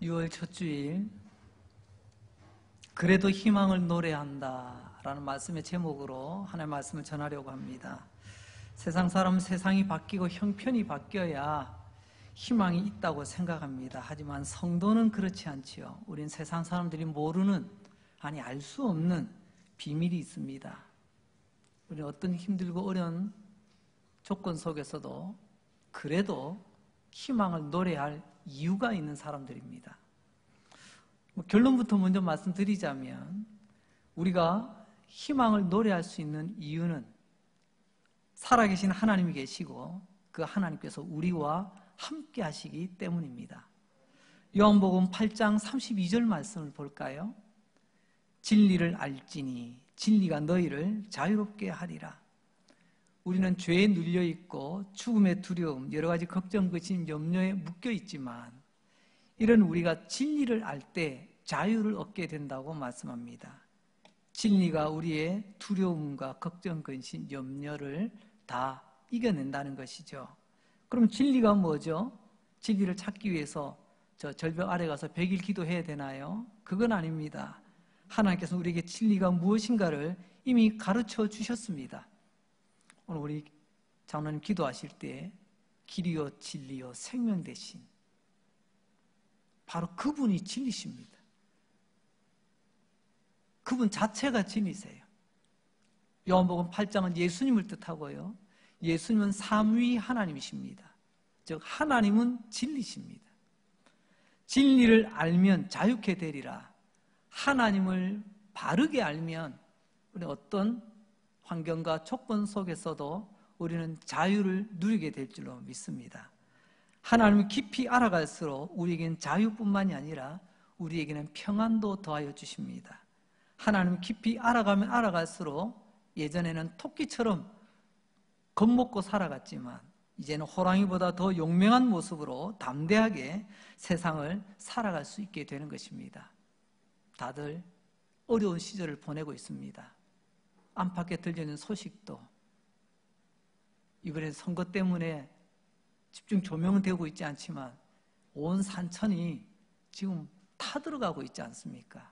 6월 첫 주일 그래도 희망을 노래한다 라는 말씀의 제목으로 하나님의 말씀을 전하려고 합니다. 세상 사람은 세상이 바뀌고 형편이 바뀌어야 희망이 있다고 생각합니다. 하지만 성도는 그렇지 않지요. 우린 세상 사람들이 모르는, 아니 알 수 없는 비밀이 있습니다. 우리는 어떤 힘들고 어려운 조건 속에서도 그래도 희망을 노래할 이유가 있는 사람들입니다. 결론부터 먼저 말씀드리자면 우리가 희망을 노래할 수 있는 이유는 살아계신 하나님이 계시고 그 하나님께서 우리와 함께 하시기 때문입니다. 요한복음 8장 32절 말씀을 볼까요? 진리를 알지니 진리가 너희를 자유롭게 하리라. 우리는 죄에 눌려있고 죽음의 두려움, 여러 가지 걱정, 근심, 염려에 묶여있지만 이런 우리가 진리를 알 때 자유를 얻게 된다고 말씀합니다. 진리가 우리의 두려움과 걱정, 근심, 염려를 다 이겨낸다는 것이죠. 그럼 진리가 뭐죠? 진리를 찾기 위해서 저 절벽 아래 가서 100일 기도해야 되나요? 그건 아닙니다. 하나님께서 우리에게 진리가 무엇인가를 이미 가르쳐 주셨습니다. 오늘 우리 장로님 기도하실 때 길이요 진리요 생명 되신 바로 그분이 진리십니다. 그분 자체가 진리세요. 요한복음 8장은 예수님을 뜻하고요. 예수님은 삼위 하나님이십니다. 즉 하나님은 진리십니다. 진리를 알면 자유케 되리라. 하나님을 바르게 알면 우리 어떤 환경과 조건 속에서도 우리는 자유를 누리게 될 줄로 믿습니다. 하나님을 깊이 알아갈수록 우리에게는 자유뿐만이 아니라 우리에게는 평안도 더하여 주십니다. 하나님을 깊이 알아가면 알아갈수록 예전에는 토끼처럼 겁먹고 살아갔지만 이제는 호랑이보다 더 용맹한 모습으로 담대하게 세상을 살아갈 수 있게 되는 것입니다. 다들 어려운 시절을 보내고 있습니다. 안팎에 들리는 소식도 이번에 선거 때문에 집중 조명은 되고 있지 않지만 온 산천이 지금 타들어가고 있지 않습니까?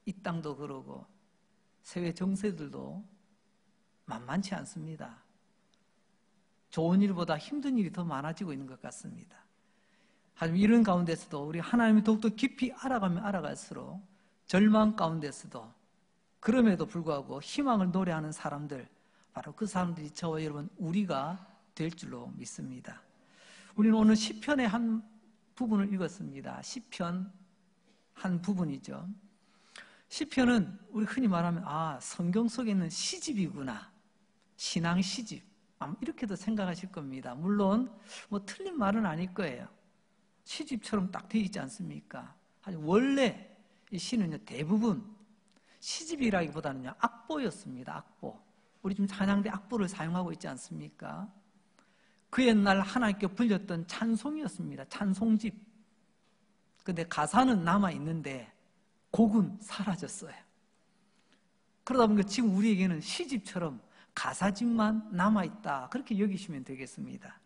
이 땅도 그러고 세계 정세들도 만만치 않습니다. 좋은 일보다 힘든 일이 더 많아지고 있는 것 같습니다. 하지만 이런 가운데서도 우리 하나님을 더욱더 깊이 알아가면 알아갈수록 절망 가운데서도 그럼에도 불구하고 희망을 노래하는 사람들, 바로 그 사람들이 저와 여러분 우리가 될 줄로 믿습니다. 우리는 오늘 시편의 한 부분을 읽었습니다. 시편 한 부분이죠. 시편은 우리 흔히 말하면 성경 속에 있는 시집이구나, 신앙 시집, 이렇게도 생각하실 겁니다. 물론 틀린 말은 아닐 거예요. 시집처럼 딱 되어 있지 않습니까? 하지만 원래 이 시는요, 대부분 시집이라기보다는요, 악보였습니다. 악보. 우리 지금 찬양대 악보를 사용하고 있지 않습니까? 그 옛날 하나님께 불렸던 찬송이었습니다. 찬송집. 근데 가사는 남아있는데 곡은 사라졌어요. 그러다 보니까 지금 우리에게는 시집처럼 가사집만 남아있다, 그렇게 여기시면 되겠습니다.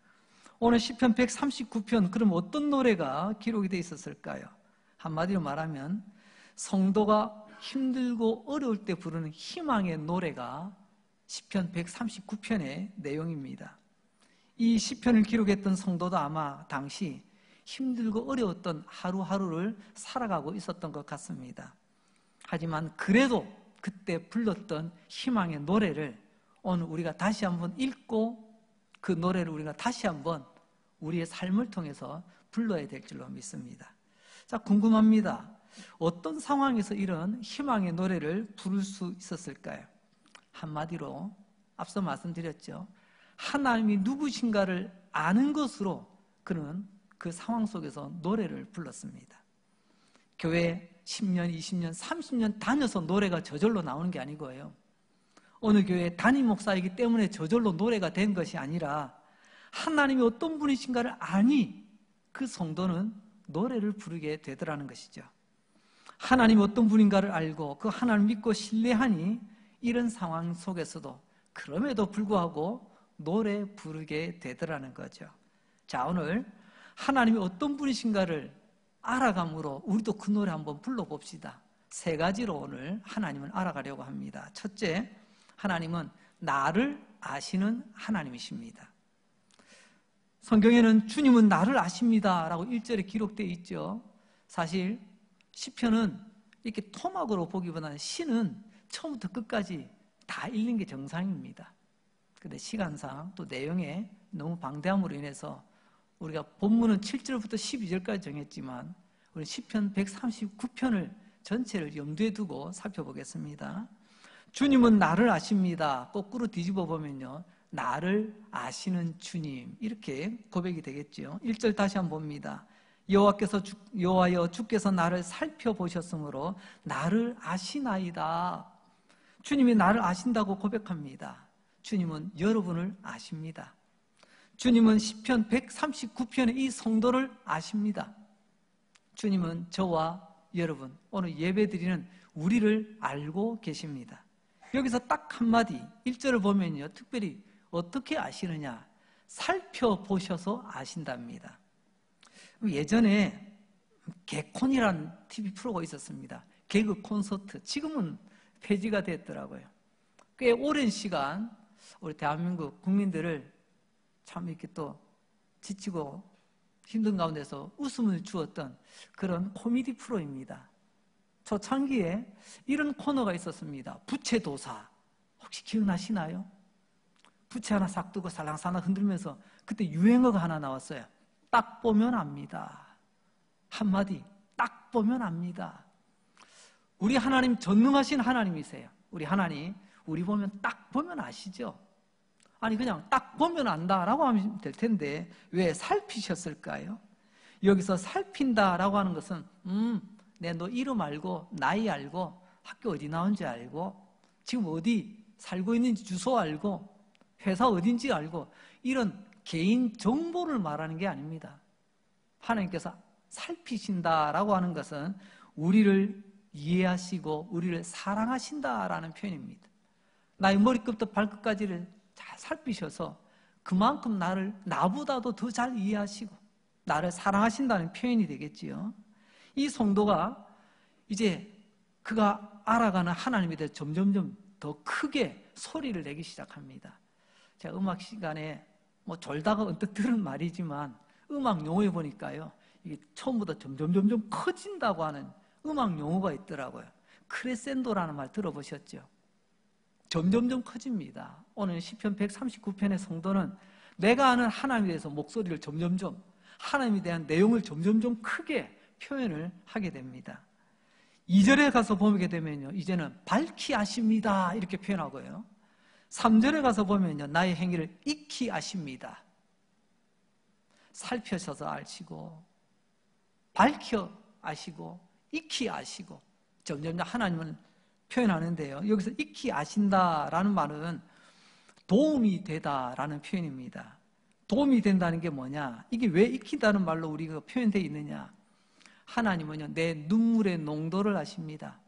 오늘 시편 139편, 그럼 어떤 노래가 기록이 되어 있었을까요? 한마디로 말하면 성도가 힘들고 어려울 때 부르는 희망의 노래가 시편 139편의 내용입니다. 이 시편을 기록했던 성도도 아마 당시 힘들고 어려웠던 하루하루를 살아가고 있었던 것 같습니다. 하지만 그래도 그때 불렀던 희망의 노래를 오늘 우리가 다시 한번 읽고 그 노래를 우리가 다시 한번 우리의 삶을 통해서 불러야 될 줄로 믿습니다. 자, 궁금합니다. 어떤 상황에서 이런 희망의 노래를 부를 수 있었을까요? 한마디로 앞서 말씀드렸죠. 하나님이 누구신가를 아는 것으로 그는 그 상황 속에서 노래를 불렀습니다. 교회 10년, 20년, 30년 다녀서 노래가 저절로 나오는 게 아니고요. 어느 교회 담임 목사이기 때문에 저절로 노래가 된 것이 아니라 하나님이 어떤 분이신가를 아니 그 성도는 노래를 부르게 되더라는 것이죠. 하나님이 어떤 분인가를 알고 그 하나님을 믿고 신뢰하니 이런 상황 속에서도 그럼에도 불구하고 노래 부르게 되더라는 거죠. 자, 오늘 하나님이 어떤 분이신가를 알아감으로 우리도 그 노래 한번 불러봅시다. 세 가지로 오늘 하나님을 알아가려고 합니다. 첫째, 하나님은 나를 아시는 하나님이십니다. 성경에는 주님은 나를 아십니다 라고 1절에 기록되어 있죠. 사실 시편은 이렇게 토막으로 보기보다는 시는 처음부터 끝까지 다 읽는 게 정상입니다. 그런데 시간상 또 내용에 너무 방대함으로 인해서 우리가 본문은 7절부터 12절까지 정했지만 우리 시편 139편을 전체를 염두에 두고 살펴보겠습니다. 주님은 나를 아십니다. 거꾸로 뒤집어 보면요, 나를 아시는 주님, 이렇게 고백이 되겠죠. 1절 다시 한번 봅니다. 여호와여 주께서 나를 살펴보셨으므로 나를 아시나이다. 주님이 나를 아신다고 고백합니다. 주님은 여러분을 아십니다. 주님은 시편 139편의 이 성도를 아십니다. 주님은 저와 여러분, 오늘 예배드리는 우리를 알고 계십니다. 여기서 딱 한마디 1절을 보면요, 특별히 어떻게 아시느냐, 살펴보셔서 아신답니다. 예전에 개콘이라는 TV 프로가 있었습니다. 개그 콘서트. 지금은 폐지가 됐더라고요. 꽤 오랜 시간 우리 대한민국 국민들을 참 이렇게 또 지치고 힘든 가운데서 웃음을 주었던 그런 코미디 프로입니다. 초창기에 이런 코너가 있었습니다. 부채도사. 혹시 기억나시나요? 부채 하나 싹 두고 살랑살랑 흔들면서 그때 유행어가 하나 나왔어요. 딱 보면 압니다. 한마디, 딱 보면 압니다. 우리 하나님 전능하신 하나님이세요. 우리 하나님, 우리 보면 딱 보면 아시죠? 아니 그냥 딱 보면 안다라고 하면 될 텐데 왜 살피셨을까요? 여기서 살핀다라고 하는 것은 내 너 이름 알고 나이 알고 학교 어디 나온지 알고 지금 어디 살고 있는지 주소 알고 회사 어딘지 알고 이런 개인 정보를 말하는 게 아닙니다. 하나님께서 살피신다라고 하는 것은 우리를 이해하시고 우리를 사랑하신다라는 표현입니다. 나의 머리끝부터 발끝까지를 잘 살피셔서 그만큼 나보다도 더 잘 이해하시고 나를 사랑하신다는 표현이 되겠지요. 이 성도가 이제 그가 알아가는 하나님에 대해 점점점 더 크게 소리를 내기 시작합니다. 제가 음악 시간에 졸다가 언뜻 들은 말이지만 음악 용어에 보니까요, 이게 처음보다 점점 커진다고 하는 음악 용어가 있더라고요. 크레센도라는 말 들어보셨죠? 점점점 커집니다. 오늘 시편 139편의 성도는 내가 아는 하나님에 대해서 목소리를 점점점, 하나님에 대한 내용을 점점점 크게 표현을 하게 됩니다. 2절에 가서 보게 되면요, 이제는 밝히 아십니다 이렇게 표현하고요. 3절에 가서 보면요, 나의 행위를 익히 아십니다. 살펴서 아시고 밝혀 아시고 익히 아시고 점점 하나님은 표현하는데요, 여기서 익히 아신다라는 말은 도움이 되다라는 표현입니다. 도움이 된다는 게 뭐냐, 이게 왜 익히다는 말로 우리가 표현되어 있느냐, 하나님은요 내 눈물의 농도를 아십니다.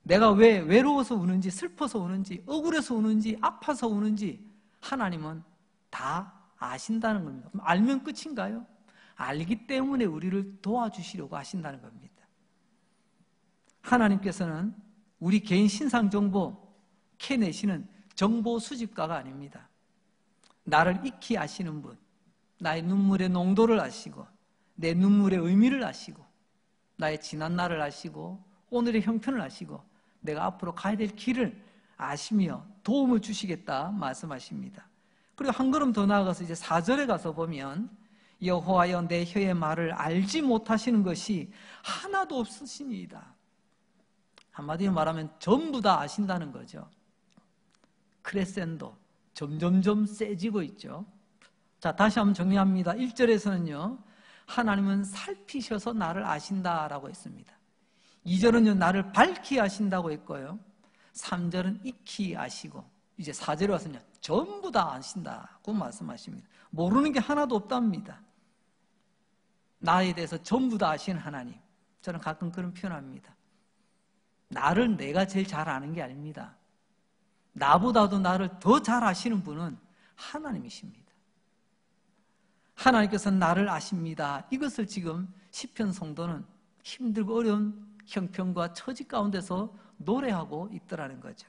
내가 왜 외로워서 우는지, 슬퍼서 우는지, 억울해서 우는지, 아파서 우는지 하나님은 다 아신다는 겁니다. 그럼 알면 끝인가요? 알기 때문에 우리를 도와주시려고 하신다는 겁니다. 하나님께서는 우리 개인 신상 정보 캐내시는 정보 수집가가 아닙니다. 나를 익히 아시는 분, 나의 눈물의 농도를 아시고 내 눈물의 의미를 아시고 나의 지난 날을 아시고 오늘의 형편을 아시고 내가 앞으로 가야 될 길을 아시며 도움을 주시겠다 말씀하십니다. 그리고 한 걸음 더 나아가서 이제 4절에 가서 보면 여호와여 내 혀의 말을 알지 못하시는 것이 하나도 없으시니이다. 한마디로 말하면 전부 다 아신다는 거죠. 크레센도 점점점 세지고 있죠. 자, 다시 한번 정리합니다. 1절에서는요 하나님은 살피셔서 나를 아신다라고 했습니다. 2절은요 나를 밝히 아신다고 했고요, 3절은 익히 아시고 이제 4절에 와서는요 전부 다 아신다고 말씀하십니다. 모르는 게 하나도 없답니다. 나에 대해서 전부 다 아시는 하나님, 저는 가끔 그런 표현합니다. 나를 내가 제일 잘 아는 게 아닙니다. 나보다도 나를 더 잘 아시는 분은 하나님이십니다. 하나님께서 나를 아십니다. 이것을 지금 시편 성도는 힘들고 어려운 형편과 처지 가운데서 노래하고 있더라는 거죠.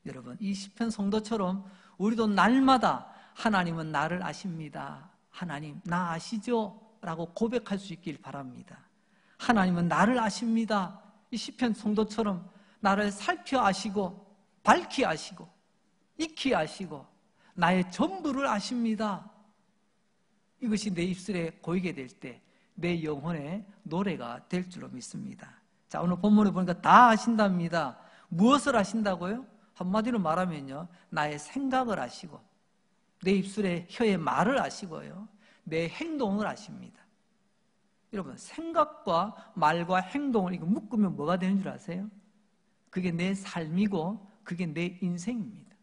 여러분, 이 시편 성도처럼 우리도 날마다 하나님은 나를 아십니다. 하나님, 나 아시죠? 라고 고백할 수 있길 바랍니다. 하나님은 나를 아십니다. 이 시편 성도처럼 나를 살펴 아시고 밝히 아시고 익히 아시고 나의 전부를 아십니다. 이것이 내 입술에 고이게 될 때 내 영혼의 노래가 될 줄로 믿습니다. 자, 오늘 본문에 보니까 다 아신답니다. 무엇을 아신다고요? 한마디로 말하면요, 나의 생각을 아시고 내 입술에 혀의 말을 아시고요, 내 행동을 아십니다. 여러분, 생각과 말과 행동을 이거 묶으면 뭐가 되는 줄 아세요? 그게 내 삶이고 그게 내 인생입니다.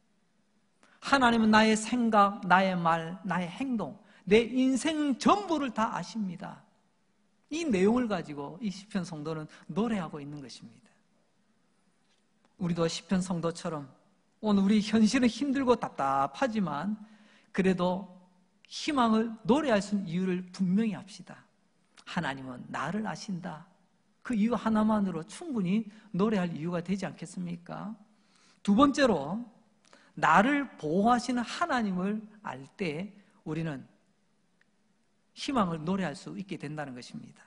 하나님은 나의 생각, 나의 말, 나의 행동, 내 인생 전부를 다 아십니다. 이 내용을 가지고 이 시편 성도는 노래하고 있는 것입니다. 우리도 시편 성도처럼 오늘 우리 현실은 힘들고 답답하지만 그래도 희망을 노래할 수 있는 이유를 분명히 합시다. 하나님은 나를 아신다. 그 이유 하나만으로 충분히 노래할 이유가 되지 않겠습니까? 두 번째로, 나를 보호하시는 하나님을 알 때 우리는 희망을 노래할 수 있게 된다는 것입니다.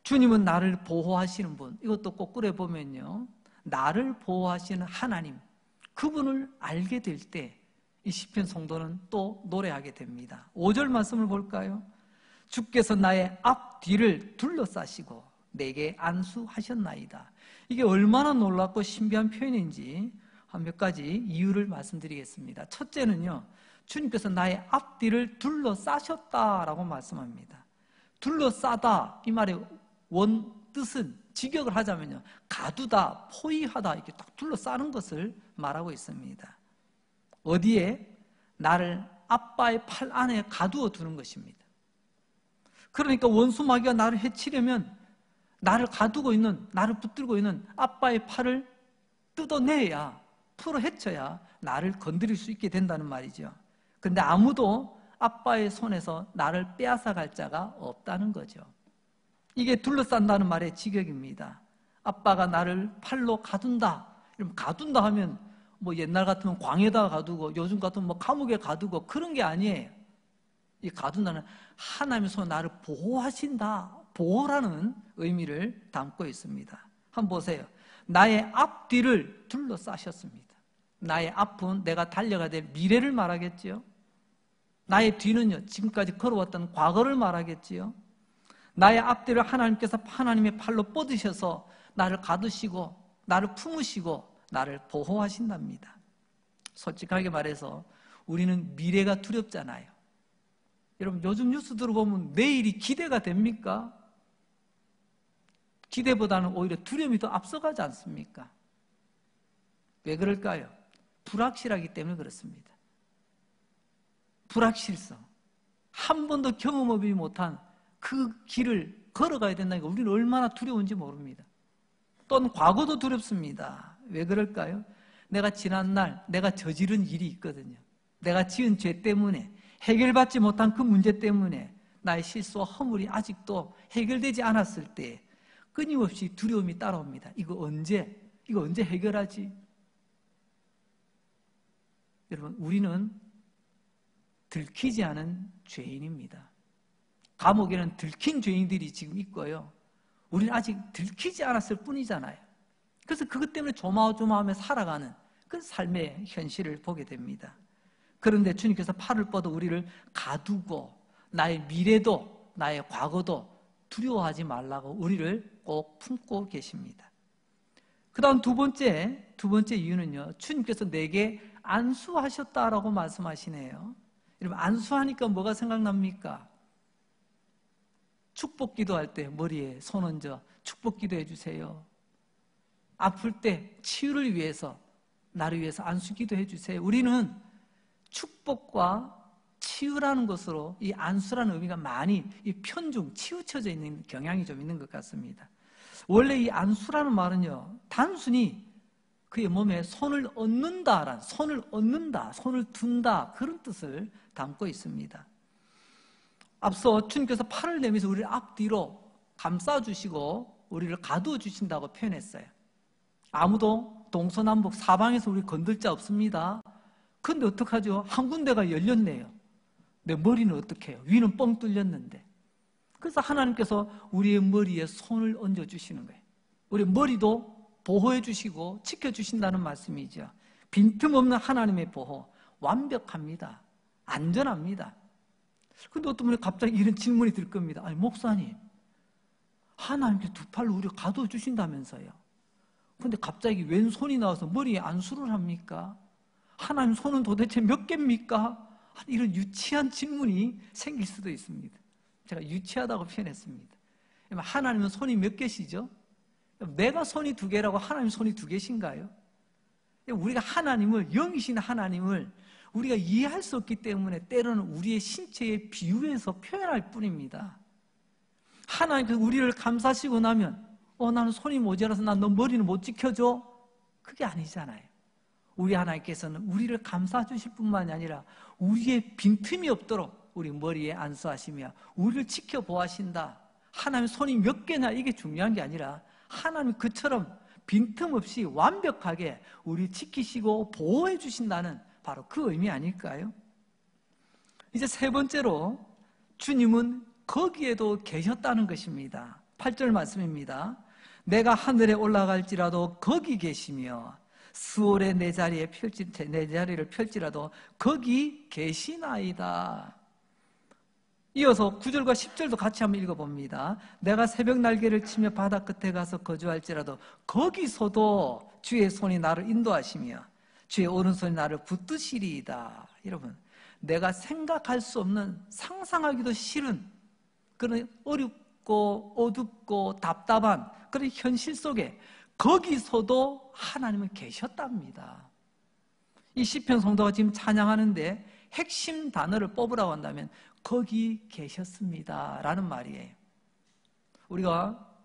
주님은 나를 보호하시는 분, 이것도 거꾸로 보면요, 나를 보호하시는 하나님, 그분을 알게 될 때 이 시편 성도는 또 노래하게 됩니다. 5절 말씀을 볼까요? 주께서 나의 앞뒤를 둘러싸시고 내게 안수하셨나이다. 이게 얼마나 놀랍고 신비한 표현인지 한 몇 가지 이유를 말씀드리겠습니다. 첫째는요, 주님께서 나의 앞뒤를 둘러싸셨다라고 말씀합니다. 둘러싸다, 이 말의 원 뜻은 직역을 하자면요, 가두다, 포위하다, 이렇게 딱 둘러싸는 것을 말하고 있습니다. 어디에? 나를 아빠의 팔 안에 가두어 두는 것입니다. 그러니까 원수 마귀가 나를 해치려면 나를 가두고 있는, 나를 붙들고 있는 아빠의 팔을 뜯어내야, 풀어 헤쳐야 나를 건드릴 수 있게 된다는 말이죠. 그런데 아무도 아빠의 손에서 나를 빼앗아 갈 자가 없다는 거죠. 이게 둘러싼다는 말의 직역입니다. 아빠가 나를 팔로 가둔다. 이러면 가둔다 하면 뭐 옛날 같으면 광에다가 가두고 요즘 같으면 뭐 감옥에 가두고 그런 게 아니에요. 이 가둔다는 하나님의 손으로 나를 보호하신다. 보호라는 의미를 담고 있습니다. 한번 보세요. 나의 앞뒤를 둘러싸셨습니다. 나의 앞은 내가 달려가야 될 미래를 말하겠지요. 나의 뒤는요, 지금까지 걸어왔던 과거를 말하겠지요. 나의 앞뒤를 하나님께서 하나님의 팔로 뻗으셔서 나를 가두시고 나를 품으시고 나를 보호하신답니다. 솔직하게 말해서 우리는 미래가 두렵잖아요. 여러분, 요즘 뉴스 들어보면 내일이 기대가 됩니까? 기대보다는 오히려 두려움이 더 앞서가지 않습니까? 왜 그럴까요? 불확실하기 때문에 그렇습니다. 불확실성. 한 번도 경험하지 못한 그 길을 걸어가야 된다니까 우리는 얼마나 두려운지 모릅니다. 또는 과거도 두렵습니다. 왜 그럴까요? 내가 지난날 내가 저지른 일이 있거든요. 내가 지은 죄 때문에 해결받지 못한 그 문제 때문에 나의 실수와 허물이 아직도 해결되지 않았을 때 끊임없이 두려움이 따라옵니다. 이거 언제 해결하지? 여러분, 우리는 들키지 않은 죄인입니다. 감옥에는 들킨 죄인들이 지금 있고요. 우리는 아직 들키지 않았을 뿐이잖아요. 그래서 그것 때문에 조마조마하며 살아가는 그 삶의 현실을 보게 됩니다. 그런데 주님께서 팔을 뻗어 우리를 가두고 나의 미래도 나의 과거도 두려워하지 말라고 우리를 꼭 품고 계십니다. 그 다음 두 번째 이유는요, 주님께서 내게 안수하셨다라고 말씀하시네요. 여러분, 안수하니까 뭐가 생각납니까? 축복 기도할 때 머리에 손 얹어 축복 기도해 주세요. 아플 때 치유를 위해서, 나를 위해서 안수 기도해 주세요. 우리는 축복과 치유라는 것으로 이 안수라는 의미가 많이 이 편중, 치우쳐져 있는 경향이 좀 있는 것 같습니다. 원래 이 안수라는 말은요, 단순히 그의 몸에 손을 얹는다라는, 손을 얹는다, 손을 둔다, 그런 뜻을 담고 있습니다. 앞서 주님께서 팔을 내밀어서 우리를 앞뒤로 감싸주시고 우리를 가두어 주신다고 표현했어요. 아무도 동서남북 사방에서 우리 건들 자 없습니다. 근데 어떡하죠? 한 군데가 열렸네요. 내 머리는 어떻게 해요? 위는 뻥 뚫렸는데. 그래서 하나님께서 우리의 머리에 손을 얹어주시는 거예요. 우리 머리도 보호해 주시고 지켜주신다는 말씀이죠. 빈틈없는 하나님의 보호, 완벽합니다. 안전합니다. 근데 어떤 분이 갑자기 이런 질문이 들 겁니다. 아니, 목사님, 하나님께서 두 팔로 우리를 가두어 주신다면서요. 근데 갑자기 왼손이 나와서 머리에 안수를 합니까? 하나님 손은 도대체 몇 개입니까? 이런 유치한 질문이 생길 수도 있습니다. 제가 유치하다고 표현했습니다. 하나님은 손이 몇 개시죠? 내가 손이 두 개라고 하나님 손이 두 개신가요? 우리가 하나님을, 영이신 하나님을 우리가 이해할 수 없기 때문에 때로는 우리의 신체에 비유해서 표현할 뿐입니다. 하나님께서 우리를 감싸시고 나면 나는 손이 모자라서 난 너 머리는 못 지켜줘? 그게 아니잖아요. 우리 하나님께서는 우리를 감싸주실 뿐만이 아니라 우리의 빈틈이 없도록 우리 머리에 안수하시며 우리를 지켜보아신다. 하나님 손이 몇 개냐 이게 중요한 게 아니라 하나님 그처럼 빈틈없이 완벽하게 우리 지키시고 보호해 주신다는 바로 그 의미 아닐까요? 이제 세 번째로 주님은 거기에도 계셨다는 것입니다. 8절 말씀입니다. 내가 하늘에 올라갈지라도 거기 계시며 수월에 내 자리를 펼지라도 거기 계시나이다. 이어서 9절과 10절도 같이 한번 읽어봅니다. 내가 새벽 날개를 치며 바다 끝에 가서 거주할지라도 거기서도 주의 손이 나를 인도하시며 주의 오른손이 나를 붙드시리이다. 여러분, 내가 생각할 수 없는, 상상하기도 싫은 그런 어렵고 어둡고 답답한 그런 현실 속에 거기서도 하나님은 계셨답니다. 이 시편 성도가 지금 찬양하는데 핵심 단어를 뽑으라고 한다면 거기 계셨습니다 라는 말이에요. 우리가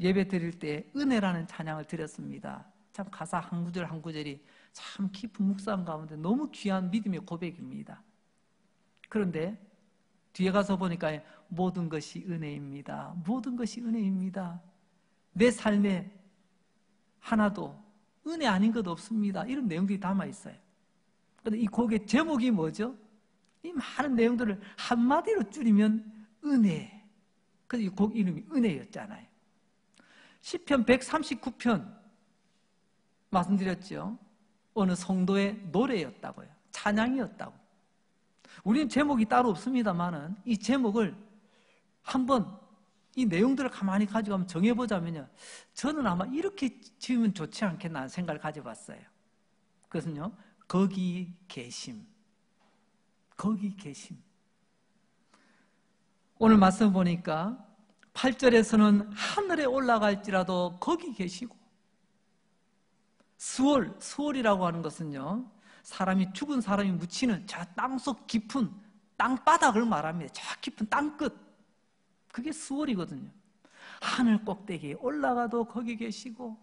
예배 드릴 때 은혜라는 찬양을 드렸습니다. 참 가사 한 구절 한 구절이 참 깊은 묵상 가운데 너무 귀한 믿음의 고백입니다. 그런데 뒤에 가서 보니까 모든 것이 은혜입니다. 모든 것이 은혜입니다. 내 삶에 하나도 은혜 아닌 것 없습니다. 이런 내용들이 담아 있어요. 그런데 이 곡의 제목이 뭐죠? 이 많은 내용들을 한마디로 줄이면 은혜. 그래서 이 곡 이름이 은혜였잖아요. 시편 139편 말씀드렸죠. 어느 성도의 노래였다고요. 찬양이었다고. 우리는 제목이 따로 없습니다만은 이 제목을 한번 이 내용들을 가만히 가지고 한번 정해보자면요. 저는 아마 이렇게 지으면 좋지 않겠나 하는 생각을 가져봤어요. 그것은요. 거기 계심. 거기 계심. 오늘 말씀 보니까 8절에서는 하늘에 올라갈지라도 거기 계시고 수월이라고 하는 것은요. 죽은 사람이 묻히는 저 땅속 깊은 땅바닥을 말합니다. 저 깊은 땅끝. 그게 수월이거든요. 하늘 꼭대기에 올라가도 거기 계시고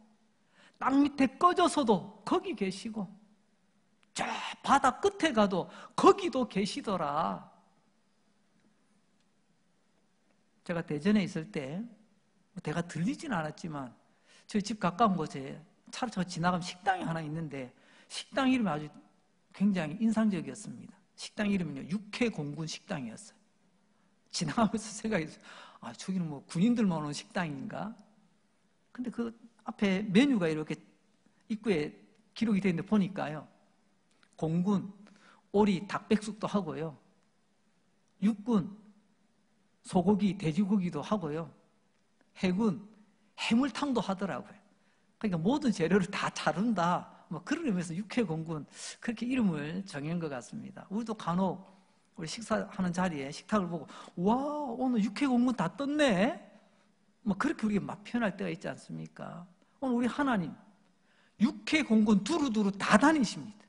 땅 밑에 꺼져서도 거기 계시고 저 바다 끝에 가도 거기도 계시더라. 제가 대전에 있을 때 내가 들리진 않았지만 저희 집 가까운 곳에 차로 저 지나가면 식당이 하나 있는데 식당 이름이 아주 굉장히 인상적이었습니다. 식당 이름은요 육해공군 식당이었어요. 지나가면서 생각했어요. 저기는 뭐 군인들만 오는 식당인가? 근데 그 앞에 메뉴가 이렇게 입구에 기록이 되어 있는데 보니까요. 공군, 오리, 닭백숙도 하고요. 육군, 소고기, 돼지고기도 하고요. 해군, 해물탕도 하더라고요. 그러니까 모든 재료를 다 다룬다. 뭐 그런 의미에서 육해공군 그렇게 이름을 정한 것 같습니다. 우리도 간혹 우리 식사하는 자리에 식탁을 보고 와 오늘 육해공군 다 떴네. 뭐 그렇게 우리가 막 표현할 때가 있지 않습니까? 오늘 우리 하나님 육해공군 두루두루 다 다니십니다.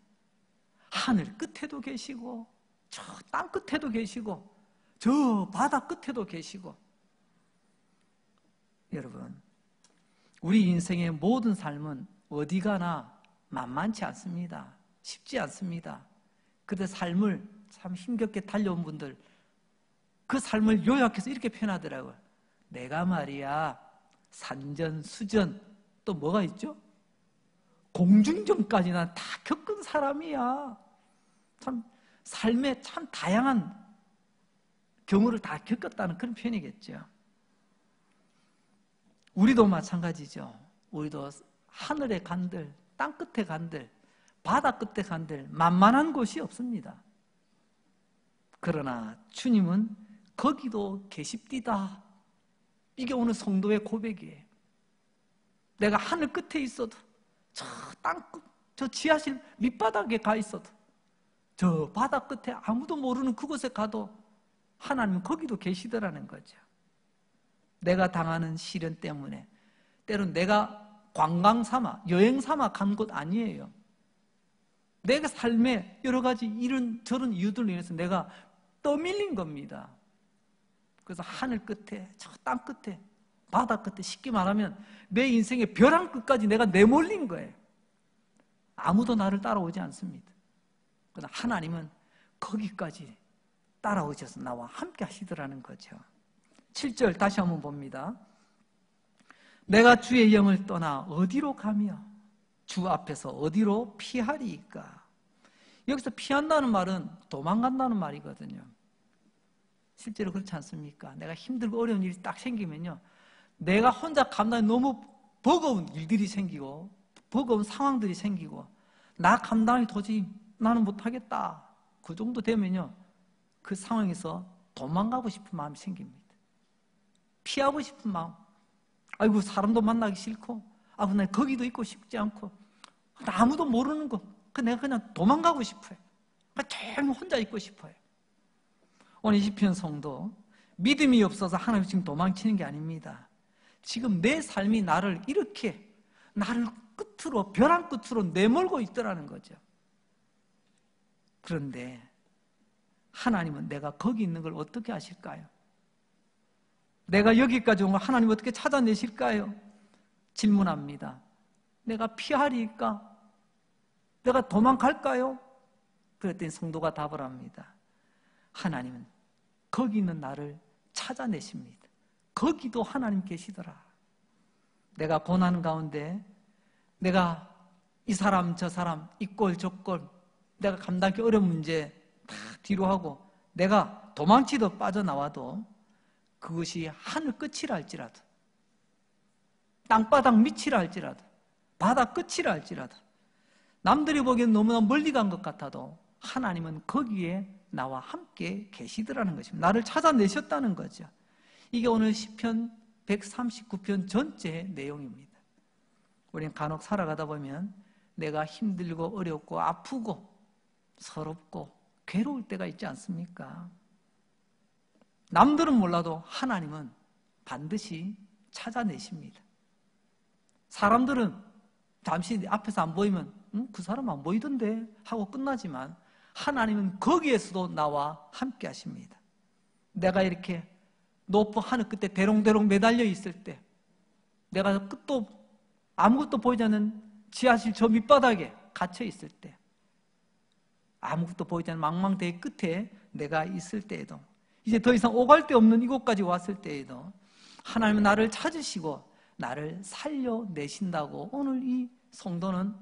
하늘 끝에도 계시고 저 땅 끝에도 계시고 저 바다 끝에도 계시고. 여러분 우리 인생의 모든 삶은 어디 가나 만만치 않습니다. 쉽지 않습니다. 그런데 삶을 참 힘겹게 달려온 분들, 그 삶을 요약해서 이렇게 표현하더라고요. 내가 말이야 산전수전 또 뭐가 있죠? 공중전까지나 다 겪은 사람이야. 참 삶의 참 다양한 경우를 다 겪었다는 그런 표현이겠죠. 우리도 마찬가지죠. 우리도 하늘에 간들, 땅끝에 간들, 바다 끝에 간들 만만한 곳이 없습니다. 그러나 주님은 거기도 계십디다. 이게 오늘 성도의 고백이에요. 내가 하늘 끝에 있어도, 저 땅끝, 저 지하실 밑바닥에 가 있어도, 저 바다 끝에 아무도 모르는 그곳에 가도 하나님은 거기도 계시더라는 거죠. 내가 당하는 시련 때문에 때론 내가 관광 삼아, 여행 삼아 간 곳 아니에요. 내가 삶에 여러 가지 이런 저런 이유들로 인해서 내가 떠밀린 겁니다. 그래서 하늘 끝에, 저 땅 끝에, 바다 끝에, 쉽게 말하면 내 인생의 벼랑 끝까지 내가 내몰린 거예요. 아무도 나를 따라오지 않습니다. 그러나 하나님은 거기까지 따라오셔서 나와 함께 하시더라는 거죠. 7절 다시 한번 봅니다. 내가 주의 영을 떠나 어디로 가며 주 앞에서 어디로 피하리이까? 여기서 피한다는 말은 도망간다는 말이거든요. 실제로 그렇지 않습니까? 내가 힘들고 어려운 일이 딱 생기면요, 내가 혼자 감당이 너무 버거운 일들이 생기고 버거운 상황들이 생기고 나 감당이 도저히 나는 못하겠다, 그 정도 되면요, 그 상황에서 도망가고 싶은 마음이 생깁니다. 피하고 싶은 마음. 아이고, 사람도 만나기 싫고, 아이고, 나 거기도 있고 싶지 않고, 아무도 모르는 곳, 내가 그냥 도망가고 싶어요. 조용히 혼자 있고 싶어요. 오늘 이 시편 성도, 믿음이 없어서 하나님 지금 도망치는 게 아닙니다. 지금 내 삶이 나를 이렇게, 나를 끝으로, 벼랑 끝으로 내몰고 있더라는 거죠. 그런데 하나님은 내가 거기 있는 걸 어떻게 아실까요? 내가 여기까지 온 걸 하나님 어떻게 찾아내실까요? 질문합니다. 내가 피하리까? 내가 도망갈까요? 그랬더니 성도가 답을 합니다. 하나님은 거기 있는 나를 찾아내십니다. 거기도 하나님 계시더라. 내가 고난 가운데 내가 이 사람 저 사람 이 꼴 저 꼴 내가 감당하기 어려운 문제 다 뒤로 하고 내가 도망치듯 빠져나와도 그것이 하늘 끝이라 할지라도, 땅바닥 밑이라 할지라도, 바다 끝이라 할지라도, 남들이 보기엔 너무나 멀리 간 것 같아도 하나님은 거기에 나와 함께 계시더라는 것입니다. 나를 찾아내셨다는 거죠. 이게 오늘 시편 139편 전체의 내용입니다. 우리는 간혹 살아가다 보면 내가 힘들고 어렵고 아프고 서럽고 괴로울 때가 있지 않습니까? 남들은 몰라도 하나님은 반드시 찾아내십니다. 사람들은 잠시 앞에서 안 보이면 그 사람 안 보이던데 하고 끝나지만 하나님은 거기에서도 나와 함께 하십니다. 내가 이렇게 높은 하늘 끝에 대롱대롱 매달려 있을 때, 내가 끝도 아무것도 보이지 않는 지하실 저 밑바닥에 갇혀 있을 때, 아무것도 보이지 않는 망망대해 끝에 내가 있을 때에도, 이제 더 이상 오갈 데 없는 이곳까지 왔을 때에도 하나님은 나를 찾으시고 나를 살려내신다고 오늘 이 성도는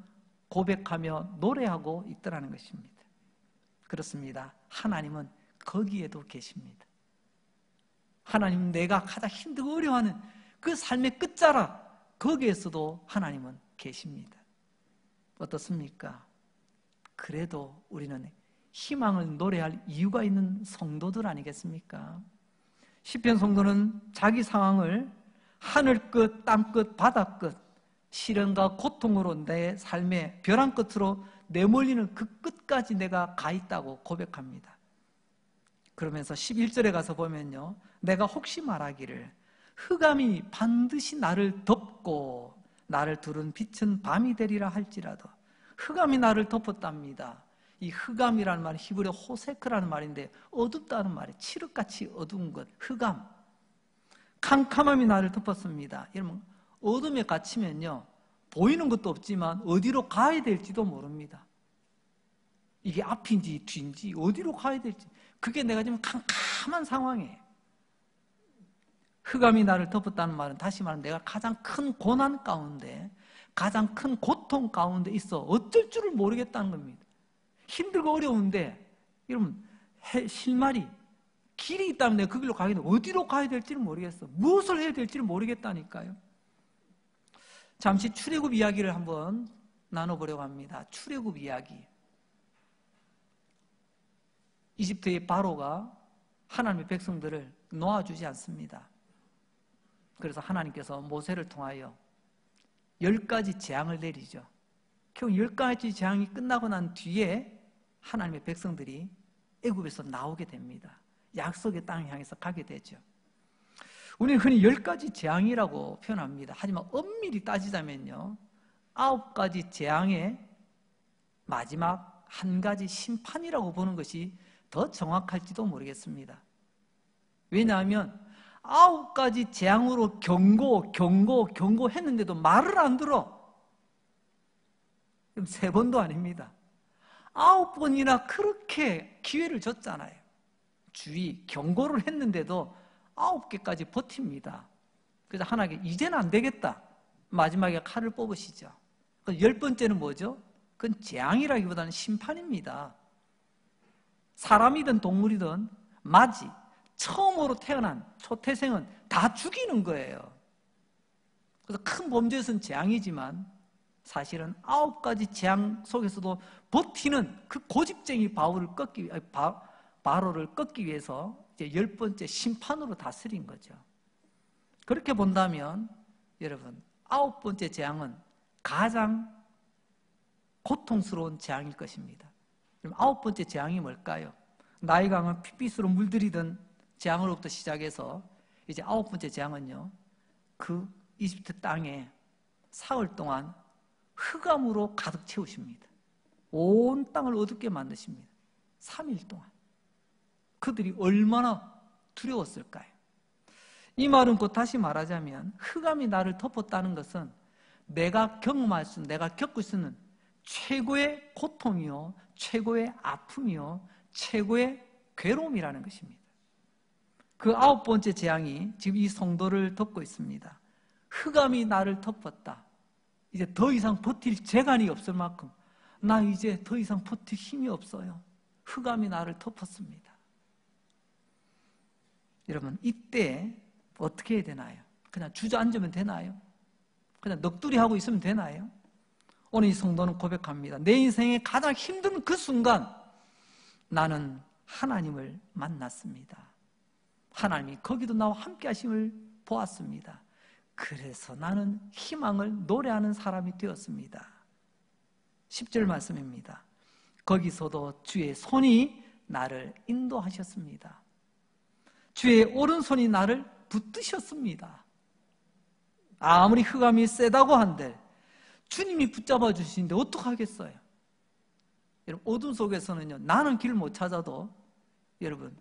고백하며 노래하고 있더라는 것입니다. 그렇습니다. 하나님은 거기에도 계십니다. 하나님은 내가 가장 힘들고 어려워하는 그 삶의 끝자락, 거기에서도 하나님은 계십니다. 어떻습니까? 그래도 우리는 희망을 노래할 이유가 있는 성도들 아니겠습니까? 시편 성도는 자기 상황을 하늘 끝, 땅 끝, 바다 끝, 시련과 고통으로 내 삶의 벼랑 끝으로 내몰리는 그 끝까지 내가 가 있다고 고백합니다. 그러면서 11절에 가서 보면요, 내가 혹시 말하기를 흑암이 반드시 나를 덮고 나를 두른 빛은 밤이 되리라 할지라도, 흑암이 나를 덮었답니다. 이 흑암이라는 말은 히브리어 호세크라는 말인데 어둡다는 말이에요. 칠흑같이 어두운 것, 흑암. 캄캄함이 나를 덮었습니다. 여러분, 어둠에 갇히면요, 보이는 것도 없지만 어디로 가야 될지도 모릅니다. 이게 앞인지 뒤인지 어디로 가야 될지, 그게 내가 지금 캄캄한 상황이에요. 흑암이 나를 덮었다는 말은, 다시 말하면 내가 가장 큰 고난 가운데, 가장 큰 고통 가운데 있어 어쩔 줄을 모르겠다는 겁니다. 힘들고 어려운데, 여러분, 실마리, 길이 있다면 내가 그 길로 가겠는데 어디로 가야 될지를 모르겠어. 무엇을 해야 될지를 모르겠다니까요. 잠시 출애굽 이야기를 한번 나눠보려고 합니다. 출애굽 이야기. 이집트의 바로가 하나님의 백성들을 놓아주지 않습니다. 그래서 하나님께서 모세를 통하여 10가지 재앙을 내리죠. 결국 10가지 재앙이 끝나고 난 뒤에 하나님의 백성들이 애굽에서 나오게 됩니다. 약속의 땅을 향해서 가게 되죠. 우리는 흔히 10가지 재앙이라고 표현합니다. 하지만 엄밀히 따지자면요, 9가지 재앙의 마지막 한 가지 심판이라고 보는 것이 더 정확할지도 모르겠습니다. 왜냐하면 9가지 재앙으로 경고했는데도 말을 안 들어. 3번도 아닙니다. 9번이나 그렇게 기회를 줬잖아요. 주의, 경고를 했는데도 9개까지 버팁니다. 그래서 하나님께 이제는 안 되겠다, 마지막에 칼을 뽑으시죠. 10번째는 뭐죠? 그건 재앙이라기보다는 심판입니다. 사람이든 동물이든 맞이, 처음으로 태어난 초태생은 다 죽이는 거예요. 그래서 큰 범죄에서는 재앙이지만 사실은 9가지 재앙 속에서도 버티는 그 고집쟁이 바로를 꺾기 위해서 이제 10번째 심판으로 다스린 거죠. 그렇게 본다면 여러분, 9번째 재앙은 가장 고통스러운 재앙일 것입니다. 그럼 9번째 재앙이 뭘까요? 나일 강을 핏빛으로 물들이던 재앙으로부터 시작해서 이제 9번째 재앙은요, 그 이집트 땅에 사흘 동안 흑암으로 가득 채우십니다. 온 땅을 어둡게 만드십니다. 3일 동안. 그들이 얼마나 두려웠을까요? 이 말은 곧 다시 말하자면 흑암이 나를 덮었다는 것은 내가 경험할 수, 내가 겪을 수 있는 최고의 고통이요, 최고의 아픔이요, 최고의 괴로움이라는 것입니다. 그 9번째 재앙이 지금 이 성도를 덮고 있습니다. 흑암이 나를 덮었다. 이제 더 이상 버틸 재간이 없을 만큼 나 이제 더 이상 버틸 힘이 없어요. 흑암이 나를 덮었습니다. 여러분, 이때 어떻게 해야 되나요? 그냥 주저앉으면 되나요? 그냥 넋두리 하고 있으면 되나요? 오늘 이 성도는 고백합니다. 내 인생의 가장 힘든 그 순간 나는 하나님을 만났습니다. 하나님이 거기도 나와 함께 하심을 보았습니다. 그래서 나는 희망을 노래하는 사람이 되었습니다. 10절 말씀입니다. 거기서도 주의 손이 나를 인도하셨습니다. 주의 오른손이 나를 붙드셨습니다. 아무리 흑암이 세다고 한들 주님이 붙잡아 주시는데 어떡하겠어요? 여러분, 어둠 속에서는요, 나는 길 못 찾아도 여러분,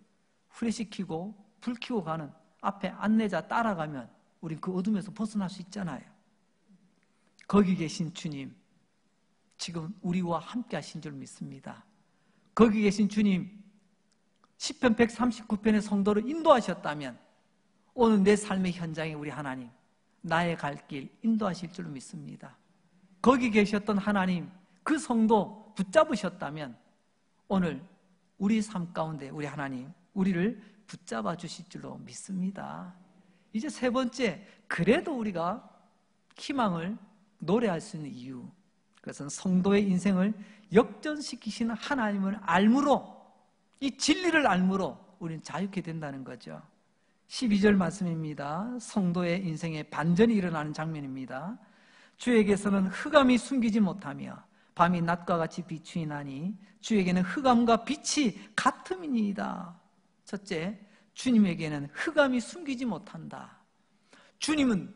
후레쉬 켜고 불 켜고 가는 앞에 안내자 따라가면 우린 그 어둠에서 벗어날 수 있잖아요. 거기 계신 주님, 지금 우리와 함께 하신 줄 믿습니다. 거기 계신 주님, 시편 139편의 성도를 인도하셨다면 오늘 내 삶의 현장에 우리 하나님, 나의 갈 길 인도하실 줄 믿습니다. 거기 계셨던 하나님, 그 성도 붙잡으셨다면 오늘 우리 삶 가운데 우리 하나님, 우리를 붙잡아 주실 줄로 믿습니다. 이제 3번째, 그래도 우리가 희망을 노래할 수 있는 이유, 그것은 성도의 인생을 역전시키시는 하나님을 알므로, 이 진리를 알므로 우리는 자유케 된다는 거죠. 12절 말씀입니다. 성도의 인생에 반전이 일어나는 장면입니다. 주에게서는 흑암이 숨기지 못하며 밤이 낮과 같이 비추이나니 주에게는 흑암과 빛이 같음이니이다. 첫째, 주님에게는 흑암이 숨기지 못한다. 주님은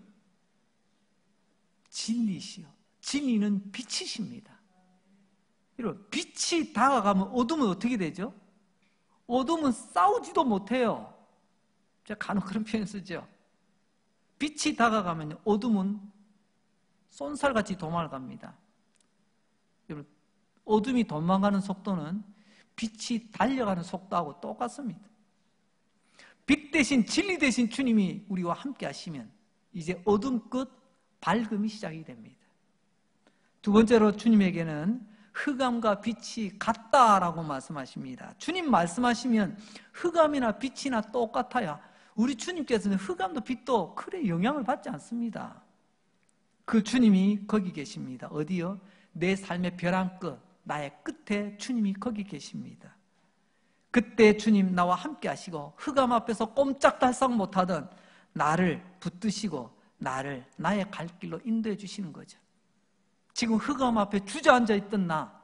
진리시요, 진리는 빛이십니다. 여러분, 빛이 다가가면 어둠은 어떻게 되죠? 어둠은 싸우지도 못해요. 제가 간혹 그런 표현 쓰죠. 빛이 다가가면 어둠은 쏜살같이 도망을 갑니다. 어둠이 도망가는 속도는 빛이 달려가는 속도하고 똑같습니다. 빛 대신 진리 대신 주님이 우리와 함께 하시면 이제 어둠 끝 밝음이 시작이 됩니다. 두 번째로 주님에게는 흑암과 빛이 같다라고 말씀하십니다. 주님 말씀하시면 흑암이나 빛이나 똑같아야 우리 주님께서는 흑암도 빛도 크게 영향을 받지 않습니다. 그 주님이 거기 계십니다. 어디요? 내 삶의 벼랑 끝, 나의 끝에 주님이 거기 계십니다. 그때 주님 나와 함께 하시고 흑암 앞에서 꼼짝달싹 못하던 나를 붙드시고 나를 나의 갈 길로 인도해 주시는 거죠. 지금 흑암 앞에 주저앉아 있던 나,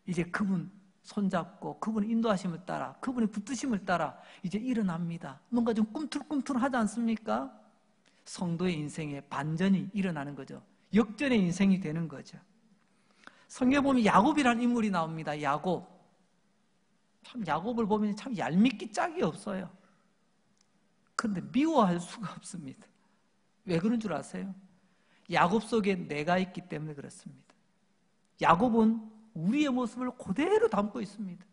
이제 그분 손잡고 그분의 인도하심을 따라, 그분의 붙드심을 따라 이제 일어납니다. 뭔가 좀 꿈틀꿈틀하지 않습니까? 성도의 인생에 반전이 일어나는 거죠. 역전의 인생이 되는 거죠. 성경에 보면 야곱이라는 인물이 나옵니다. 야곱. 참 야곱을 보면 참 얄밉기 짝이 없어요. 그런데 미워할 수가 없습니다. 왜 그런 줄 아세요? 야곱 속에 내가 있기 때문에 그렇습니다. 야곱은 우리의 모습을 그대로 담고 있습니다.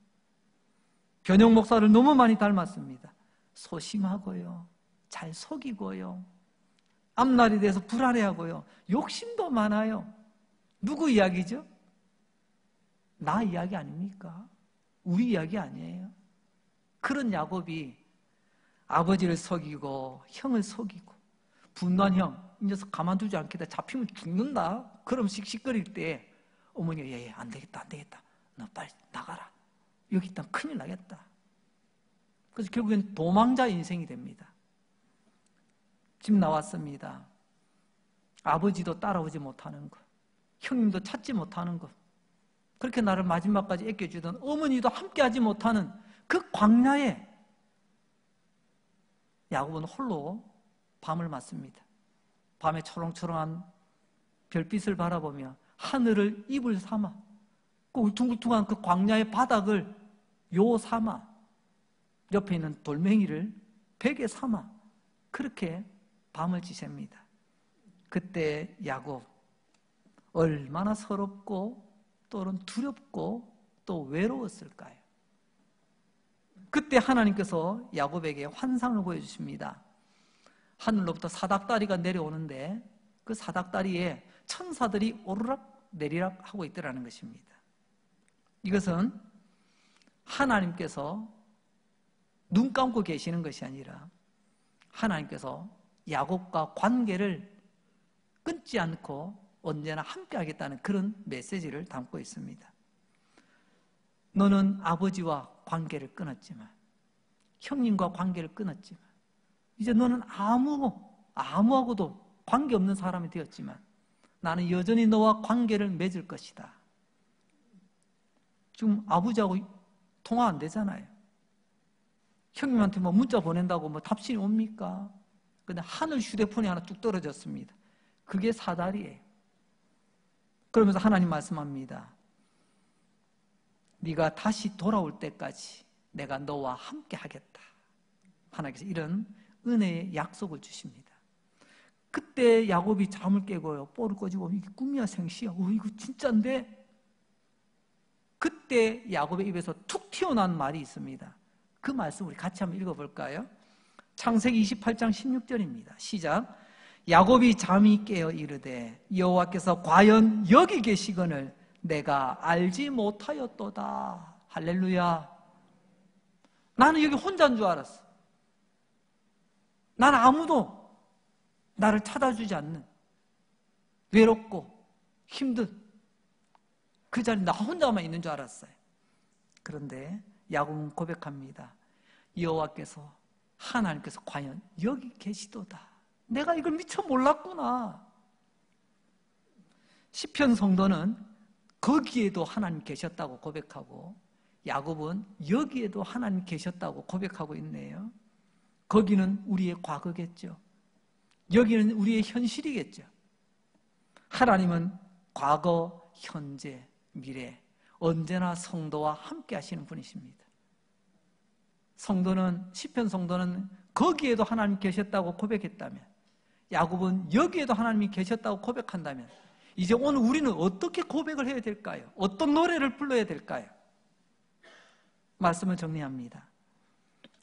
변형 목사를 너무 많이 닮았습니다. 소심하고요, 잘 속이고요, 앞날에 대해서 불안해하고요, 욕심도 많아요. 누구 이야기죠? 나 이야기 아닙니까? 우리 이야기 아니에요. 그런 야곱이 아버지를 속이고 형을 속이고 분노한 형, 이 녀석 가만두지 않겠다, 잡히면 죽는다, 그럼 씩씩거릴 때 어머니가 얘 안 되겠다, 안 되겠다, 너 빨리 나가라, 여기 있다면 큰일 나겠다. 그래서 결국엔 도망자 인생이 됩니다. 지금 나왔습니다. 아버지도 따라오지 못하는 것, 형님도 찾지 못하는 것, 그렇게 나를 마지막까지 애껴주던 어머니도 함께하지 못하는 그 광야에 야곱은 홀로 밤을 맞습니다. 밤에 초롱초롱한 별빛을 바라보며 하늘을 이불 삼아, 그 울퉁불퉁한 그 광야의 바닥을 요 삼아, 옆에 있는 돌멩이를 베개 삼아 그렇게 밤을 지셉니다. 그때 야곱 얼마나 서럽고 또는 두렵고 또 외로웠을까요? 그때 하나님께서 야곱에게 환상을 보여주십니다. 하늘로부터 사닥다리가 내려오는데 그 사닥다리에 천사들이 오르락 내리락 하고 있더라는 것입니다. 이것은 하나님께서 눈 감고 계시는 것이 아니라 하나님께서 야곱과 관계를 끊지 않고 언제나 함께 하겠다는 그런 메시지를 담고 있습니다. 너는 아버지와 관계를 끊었지만, 형님과 관계를 끊었지만, 이제 너는 아무하고도 관계없는 사람이 되었지만 나는 여전히 너와 관계를 맺을 것이다. 지금 아버지하고 통화 안 되잖아요. 형님한테 뭐 문자 보낸다고 뭐 답신이 옵니까? 근데 하늘 휴대폰이 하나 뚝 떨어졌습니다. 그게 사다리예요. 그러면서 하나님 말씀합니다. 네가 다시 돌아올 때까지 내가 너와 함께 하겠다. 하나님께서 이런 은혜의 약속을 주십니다. 그때 야곱이 잠을 깨고요, 뽀를 꺼지고 이게 꿈이야 생시야, 이거 진짜인데? 그때 야곱의 입에서 툭 튀어나온 말이 있습니다. 그 말씀 우리 같이 한번 읽어볼까요? 창세기 28장 16절입니다. 시작. 야곱이 잠이 깨어 이르되 여호와께서 과연 여기 계시거늘 내가 알지 못하였도다. 할렐루야. 나는 여기 혼자인 줄 알았어. 나는 아무도 나를 찾아주지 않는, 외롭고 힘든 그 자리에 나 혼자만 있는 줄 알았어요. 그런데 야곱은 고백합니다. 여호와께서, 하나님께서 과연 여기 계시도다. 내가 이걸 미처 몰랐구나. 시편 성도는 거기에도 하나님 계셨다고 고백하고, 야곱은 여기에도 하나님 계셨다고 고백하고 있네요. 거기는 우리의 과거겠죠. 여기는 우리의 현실이겠죠. 하나님은 과거, 현재, 미래 언제나 성도와 함께 하시는 분이십니다. 성도는, 시편 성도는 거기에도 하나님 계셨다고 고백했다면 야곱은 여기에도 하나님이 계셨다고 고백한다면 이제 오늘 우리는 어떻게 고백을 해야 될까요? 어떤 노래를 불러야 될까요? 말씀을 정리합니다.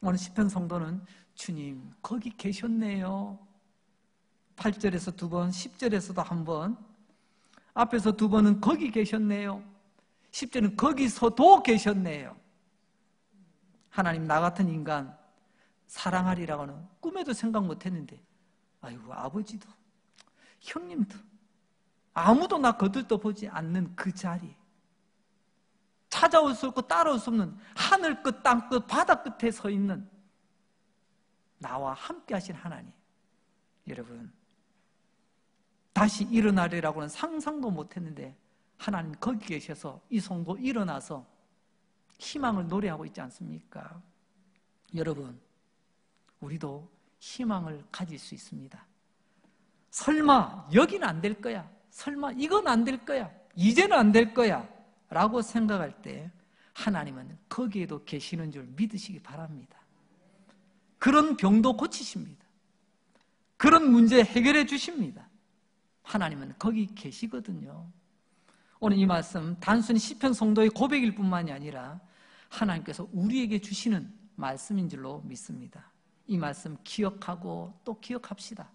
오늘 시편 성도는 주님 거기 계셨네요. 8절에서 2번, 10절에서도 한 번, 앞에서 2번은 거기 계셨네요. 10절은 거기서도 계셨네요. 하나님, 나 같은 인간 사랑하리라고는 꿈에도 생각 못했는데 아이고, 아버지도 형님도 아무도 나 거들떠보지 않는 그 자리, 찾아올 수 없고 따라올 수 없는 하늘 끝, 땅 끝, 바다 끝에 서 있는 나와 함께 하신 하나님, 여러분 다시 일어나리라고는 상상도 못했는데 하나님 거기 계셔서 이 성도 일어나서 희망을 노래하고 있지 않습니까? 여러분, 우리도 희망을 가질 수 있습니다. 설마 여기는 안 될 거야, 설마 이건 안 될 거야, 이제는 안 될 거야 라고 생각할 때 하나님은 거기에도 계시는 줄 믿으시기 바랍니다. 그런 병도 고치십니다. 그런 문제 해결해 주십니다. 하나님은 거기 계시거든요. 오늘 이 말씀 단순히 시편 성도의 고백일 뿐만이 아니라 하나님께서 우리에게 주시는 말씀인 줄로 믿습니다. 이 말씀 기억하고 또 기억합시다.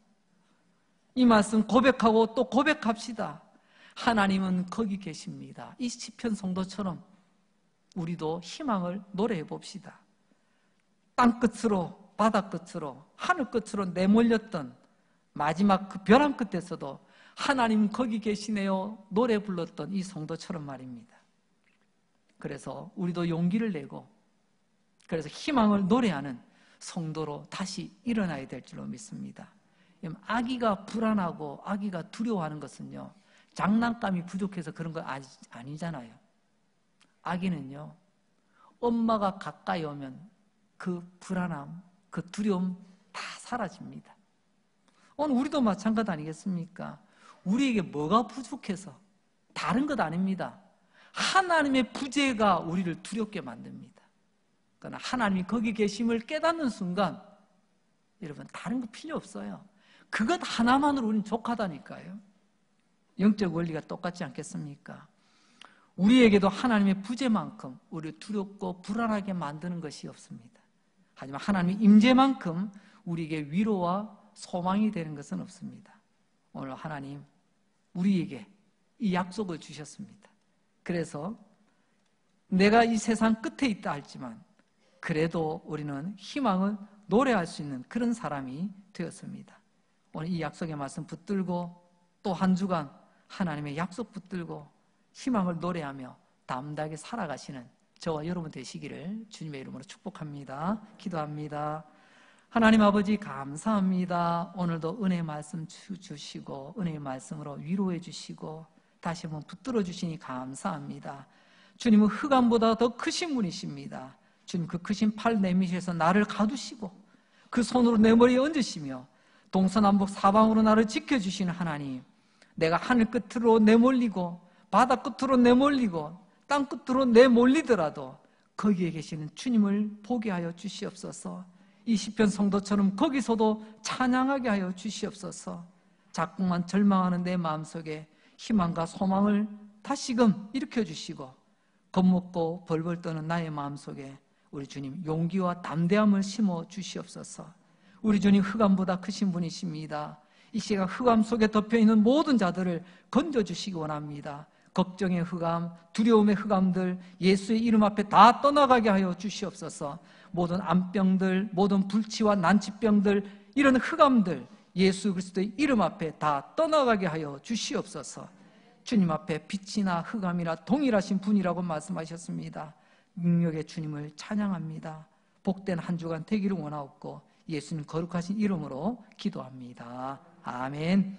이 말씀 고백하고 또 고백합시다. 하나님은 거기 계십니다. 이 시편 성도처럼 우리도 희망을 노래해 봅시다. 땅끝으로, 바다 끝으로, 하늘 끝으로 내몰렸던 마지막 그 벼랑 끝에서도 하나님 거기 계시네요 노래 불렀던 이 성도처럼 말입니다. 그래서 우리도 용기를 내고, 그래서 희망을 노래하는 성도로 다시 일어나야 될 줄로 믿습니다. 아기가 불안하고 아기가 두려워하는 것은요, 장난감이 부족해서 그런 거 아니잖아요. 아기는요, 엄마가 가까이 오면 그 불안함, 그 두려움 다 사라집니다. 오늘 우리도 마찬가지 아니겠습니까? 우리에게 뭐가 부족해서, 다른 것 아닙니다. 하나님의 부재가 우리를 두렵게 만듭니다. 그러나 하나님이 거기 계심을 깨닫는 순간 여러분 다른 거 필요 없어요. 그것 하나만으로 우리는 족하다니까요. 영적 원리가 똑같지 않겠습니까? 우리에게도 하나님의 부재만큼 우리를 두렵고 불안하게 만드는 것이 없습니다. 하지만 하나님의 임재만큼 우리에게 위로와 소망이 되는 것은 없습니다. 오늘 하나님 우리에게 이 약속을 주셨습니다. 그래서 내가 이 세상 끝에 있다 할지만 그래도 우리는 희망을 노래할 수 있는 그런 사람이 되었습니다. 오늘 이 약속의 말씀 붙들고 또 한 주간 하나님의 약속 붙들고 희망을 노래하며 담대하게 살아가시는 저와 여러분 되시기를 주님의 이름으로 축복합니다. 기도합니다. 하나님 아버지 감사합니다. 오늘도 은혜의 말씀 주시고 은혜의 말씀으로 위로해 주시고 다시 한번 붙들어 주시니 감사합니다. 주님은 흑암보다 더 크신 분이십니다. 주님 그 크신 팔 내미셔서 나를 가두시고 그 손으로 내 머리에 얹으시며 동서남북 사방으로 나를 지켜주시는 하나님, 내가 하늘 끝으로 내몰리고 바다 끝으로 내몰리고 땅 끝으로 내몰리더라도 거기에 계시는 주님을 보게 하여 주시옵소서. 이 시편 성도처럼 거기서도 찬양하게 하여 주시옵소서. 자꾸만 절망하는 내 마음속에 희망과 소망을 다시금 일으켜주시고 겁먹고 벌벌 떠는 나의 마음속에 우리 주님 용기와 담대함을 심어 주시옵소서. 우리 주님 흑암보다 크신 분이십니다. 이 시간 흑암 속에 덮여있는 모든 자들을 건져주시기 원합니다. 걱정의 흑암, 두려움의 흑암들 예수의 이름 앞에 다 떠나가게 하여 주시옵소서. 모든 암병들, 모든 불치와 난치병들, 이런 흑암들 예수 그리스도의 이름 앞에 다 떠나가게 하여 주시옵소서. 주님 앞에 빛이나 흑암이나 동일하신 분이라고 말씀하셨습니다. 능력의 주님을 찬양합니다. 복된 한 주간 되기를 원하옵고 예수님 거룩하신 이름으로 기도합니다. 아멘.